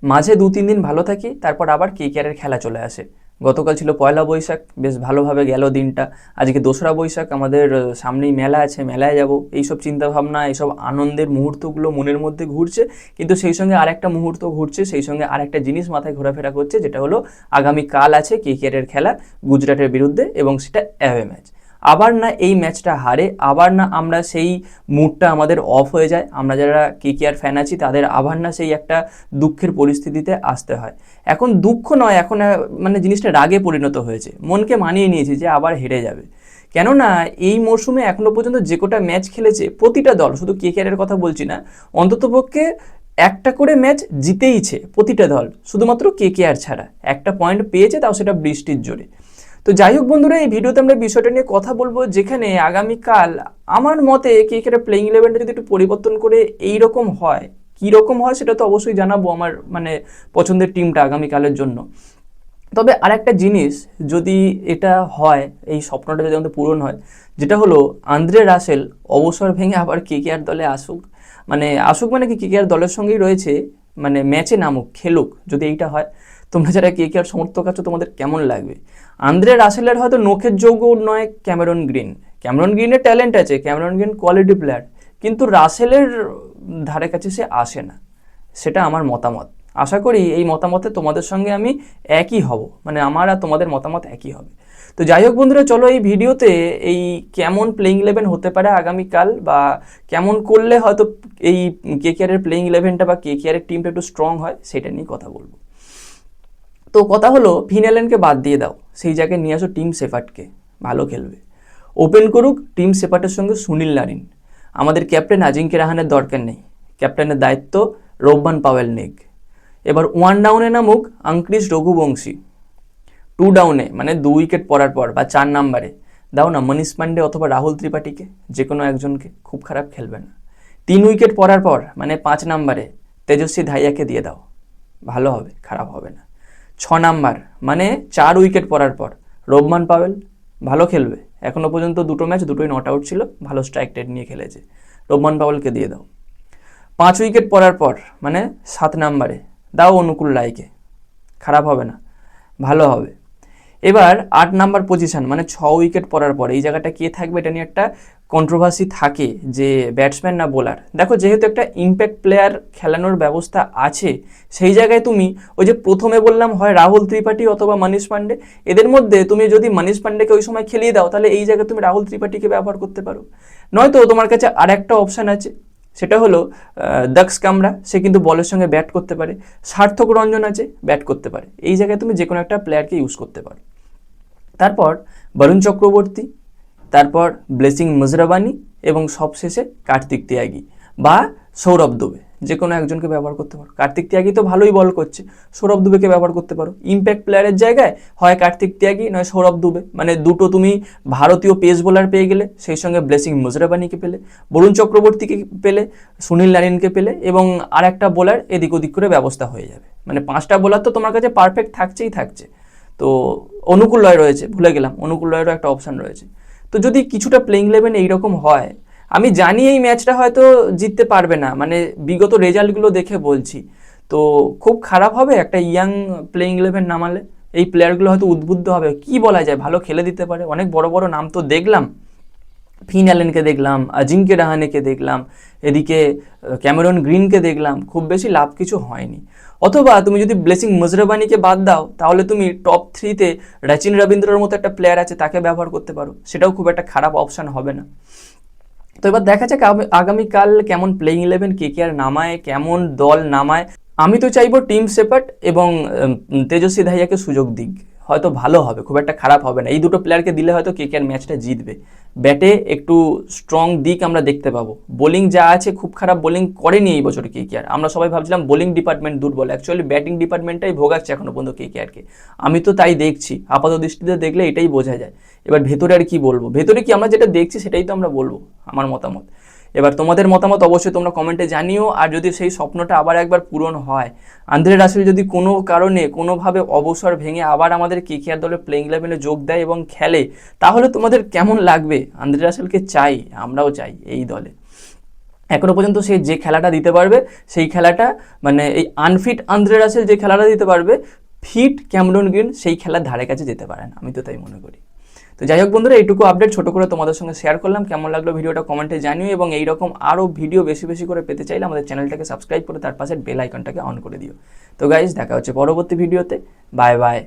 মাঝে 2-3 দিন ভালো থাকি, তারপর আবার কেকেআরের খেলা চলে আসে। গতকাল ছিল পয়লা বৈশাখ, বেশ ভালোভাবে গেল দিনটা। আজকে 2রা বৈশাখ, আমাদের সামনেই মেলা আছে, মেলায় যাব। এইসব চিন্তাভাবনা, এইসব আনন্দের মুহূর্তগুলো মনের মধ্যে ঘুরছে, কিন্তু সেই সঙ্গে আরেকটা মুহূর্ত ঘুরছে, সেই সঙ্গে আরেকটা জিনিস মাথায় ঘোরাফেরা করছে, যেটা হলো আগামীকাল আছে কেকেআরের খেলা গুজরাটের বিরুদ্ধে, এবং সেটা অ্যাওয়ে ম্যাচ। আবার না এই ম্যাচটা হারে, আবার না আমরা সেই মুডটা আমাদের অফ হয়ে যায়, আমরা যারা কেকেআর ফ্যান আছি তাদের আবার না সেই একটা দুঃখের পরিস্থিতিতে আসতে হয়। এখন দুঃখ নয়, এখন মানে জিনিসটা রাগে পরিণত হয়েছে, মনকে মানিয়ে নিয়েছি যে আবার হেরে যাবে। কেননা এই মরশুমে এখনো পর্যন্ত যে কটা ম্যাচ খেলেছে প্রতিটা দল, শুধু কেকেআরের কথা বলছি না, অন্ততপক্ষে একটা করে ম্যাচ জিতেইছে প্রতিটা দল, শুধুমাত্র কেকেআর ছাড়া। একটা পয়েন্ট পেয়েছে, তাও সেটা বৃষ্টির জোরে। তো যাই হোক বন্ধুরা, এই ভিডিওতে আমরা বিষয়টা নিয়ে কথা বলবো, যেখানে আগামীকাল আমার মতে কেকেআর প্লেইং ইলেভেনটা যদি একটু পরিবর্তন করে এইরকম হয়, কীরকম হয় সেটা তো অবশ্যই জানাবো আমার মানে পছন্দের টিমটা আগামীকালের জন্য। তবে আরেকটা জিনিস, যদি এটা হয়, এই স্বপ্নটা যদি আমাদের পূরণ হয়, যেটা হলো আন্দ্রে রাসেল অবসর ভেঙে আবার কেকেআর দলে আসুক। মানে আসুক মানে কি, কেকেআর দলের সঙ্গেই রয়েছে, মানে ম্যাচে নামুক, খেলুক, যদি এইটা হয়, তোমরা যারা কেকেআর সমর্থক আছো তোমাদের কেমন লাগবে? আন্দ্রে রাসেলের হয়তো নখের যোগ্য নয় ক্যামেরন গ্রিন, ক্যামেরন গ্রিনের ট্যালেন্ট আছে, ক্যামেরন গ্রিন কোয়ালিটি প্লেয়ার, কিন্তু রাসেলের ধারে কাছে সে আসে না, সেটা আমার মতামত। আশা করি এই মতামতে তোমাদের সঙ্গে আমি একই হব, মানে আমার আর তোমাদের মতামত একই হবে। তো যাই হোক বন্ধুরা, চলো এই ভিডিওতে এই কেমন প্লেইং ইলেভেন হতে পারে আগামীকাল, বা কেমন করলে হয়তো এই কেকেআরের প্লেইং ইলেভেনটা বা কেকেআরের টিমটা একটু স্ট্রং হয়, সেটা নিয়ে কথা বলবো। তো কথা হলো, ফিন অ্যালেনকে বাদ দিয়ে দাও, সেই জায়গায় নিয়ে আসো টিম শেফার্ডকে, ভালো খেলবে। ওপেন করুক টিম শেফার্ডের সঙ্গে সুনীল নারিন। আমাদের ক্যাপ্টেন আজিঙ্কে রাহানের দরকার নেই, ক্যাপ্টেনের দায়িত্ব রোবমান পাওয়েল নেক। এবার 1 ডাউনে নামুক আঙ্ক্রিস রঘুবংশী। 2 ডাউনে মানে 2 উইকেট পড়ার পর বা 4 নাম্বারে দাও না মনীষ পান্ডে অথবা রাহুল ত্রিপাঠীকে, যে কোনো একজনকে, খুব খারাপ খেলবে না। 3 উইকেট পড়ার পর মানে 5 নাম্বারে তেজস্বী ধাইয়াকে দিয়ে দাও, ভালো হবে, খারাপ হবে না। 6 নাম্বার মানে 4 উইকেট পড়ার পর রোবমান পাওয়েল, ভালো খেলবে, এখনও পর্যন্ত 2টো ম্যাচ 2টোই নট আউট ছিল, ভালো স্ট্রাইক রেট নিয়ে খেলেছে, রোবমান পাওয়েলকে দিয়ে দাও। 5 উইকেট পড়ার পর মানে 7 নাম্বারে দাও অনুকূল রায়কে, খারাপ হবে না, ভালো হবে। এবার 8 নাম্বার পজিশন মানে 6 উইকেট পড়ার পর এই জায়গাটা কে থাকবে, এটা নিয়ে একটা কন্ট্রোভার্সি থাকে যে ব্যাটসম্যান না বোলার। দেখো, যেহেতু একটা ইম্প্যাক্ট প্লেয়ার খেলানোর ব্যবস্থা আছে, সেই জায়গায় তুমি ওই যে প্রথমে বললাম, হয় রাহুল ত্রিপাঠী অথবা মনীষ পান্ডে, এদের মধ্যে তুমি যদি মনীষ পান্ডেকে ওই সময় খেলিয়ে দাও, তাহলে এই জায়গায় তুমি রাহুল ত্রিপাঠীকে ব্যবহার করতে পারো। নয়তো তোমার কাছে আর একটা অপশান আছে, সেটা হলো দক্স কামরা, সে কিন্তু বলের সঙ্গে ব্যাট করতে পারে। সার্থক রঞ্জন আছে, ব্যাট করতে পারে। এই জায়গায় তুমি যে কোনো একটা প্লেয়ারকে ইউজ করতে পারো। তারপর বরুণ চক্রবর্তী, তারপর ব্লেসিং মুজরাবানি, এবং সবশেষে কার্তিক ত্যাগী বা সৌরভ দুবে, যে কোনো একজনকে ব্যবহার করতে পারো। কার্তিক ত্যাগী তো ভালোই বল করছে, সৌরভ দুবেকে ব্যবহার করতে পারো। ইম্প্যাক্ট প্লেয়ারের জায়গায় হয় কার্তিক ত্যাগী নয় সৌরভ দুবে, মানে দুটো তুমি ভারতীয় পেস বোলার পেয়ে গেলে, সেই সঙ্গে ব্লেসিং মুজরাবানিকে পেলে, বরুণ চক্রবর্তীকে পেলে, সুনীল নারিনকে পেলে, এবং আর একটা বোলার এদিক ওদিক করে ব্যবস্থা হয়ে যাবে। মানে 5টা বোলার তো তোমার কাছে পারফেক্ট থাকছেই থাকছে। তো অনুকূল রয় রয়েছে, ভুলে গেলাম, অনুকূল রয়েরও একটা অপশান রয়েছে। তো যদি কিছুটা প্লেইং ইলেভেন এইরকম হয়, আমি জানি এই ম্যাচটা হয়তো জিততে পারবে না, মানে বিগত রেজাল্টগুলো দেখে বলছি, তো খুব খারাপ হবে একটা ইয়াং প্লেইং ইলেভেন নামালে। এই প্লেয়ারগুলো হয়তো উদ্বুদ্ধ হবে, কি বলা যায়, ভালো খেলে দিতে পারে। অনেক বড় বড় নাম তো দেখলাম, ফিন অ্যালেনকে দেখলাম, আজিঙ্কে রাহানেকে দেখলাম, এদিকে ক্যামেরন গ্রিনকে দেখলাম, খুব বেশি লাভ কিছু হয়নি। অথবা তুমি যদি ব্লেসিং মুজরাবানিকে বাদ দাও, তাহলে তুমি টপ 3তে রচিন রবীন্দ্রর মতো একটা প্লেয়ার আছে, তাকে ব্যবহার করতে পারো, সেটাও খুব একটা খারাপ অপশান হবে না। তো এবার দেখা যাক আগামীকাল কেমন প্লেইং ইলেভেন কেকেআর নামায়, কেমন দল নামায়। আমি তো চাইবো টিম শেপার্ড এবং তেজস্বী ধাইয়াকে সুযোগ দিক, হয়তো ভালো হবে, খুব একটা খারাপ হবে না। এই দুটো প্লেয়ারকে দিলে হয়তো কেকেআর ম্যাচটা জিতবে। ব্যাটে একটু স্ট্রং দিক আমরা দেখতে পাবো। বোলিং যা আছে, খুব খারাপ বোলিং করেনি এই বছর কেকেআর। আমরা সবাই ভাবছিলাম বোলিং ডিপার্টমেন্ট দুর্বল, অ্যাকচুয়ালি ব্যাটিং ডিপার্টমেন্টটাই ভোগাচ্ছে এখনো পর্যন্ত কেকেআরকে। আমি তো তাই দেখছি, আপাত দৃষ্টিতে দেখলে এটাই বোঝা যায়। এবার ভেতরে আর কি বলবো, ভেতরে কি আমরা যেটা দেখছি সেটাই তো আমরা বলবো, আমার মতামত। এবার তোমাদের মতামত অবশ্যই তোমরা কমেন্টে জানিও। আর যদি সেই স্বপ্নটা আবার একবার পূরণ হয়, আন্দ্রে রাসেল যদি কোনো কারণে কোনোভাবে অবসর ভেঙে আবার আমাদের কেকেআর দলে প্লেইং ইলেভেনে যোগ দেয় এবং খেলে, তাহলে তোমাদের কেমন লাগবে? আন্দ্রে রাসেলকে চাই, আমরাও চাই এই দলে। এখনো পর্যন্ত সে যে খেলাটা দিতে পারবে সেই খেলাটা মানে এই আনফিট আন্দ্রে রাসেল যে খেলাটা দিতে পারবে, ফিট ক্যামেরন গ্রিন সেই খেলার ধারে কাছে যেতে পারে না, আমি তো তাই মনে করি। তো যাই হোক বন্ধুরা, এইটুকু আপডেট ছোটো করে তোমাদের সঙ্গে শেয়ার করলাম। কেমন লাগলো ভিডিওটা কমেন্টে জানিও, এবং এইরকম আরও ভিডিও বেশি বেশি করে পেতে চাইলে আমাদের চ্যানেলটাকে সাবস্ক্রাইব করে তার পাশে বেল আইকনটাকে অন করে দিও। তো গাইজ, দেখা হচ্ছে পরবর্তী ভিডিওতে। Bye bye.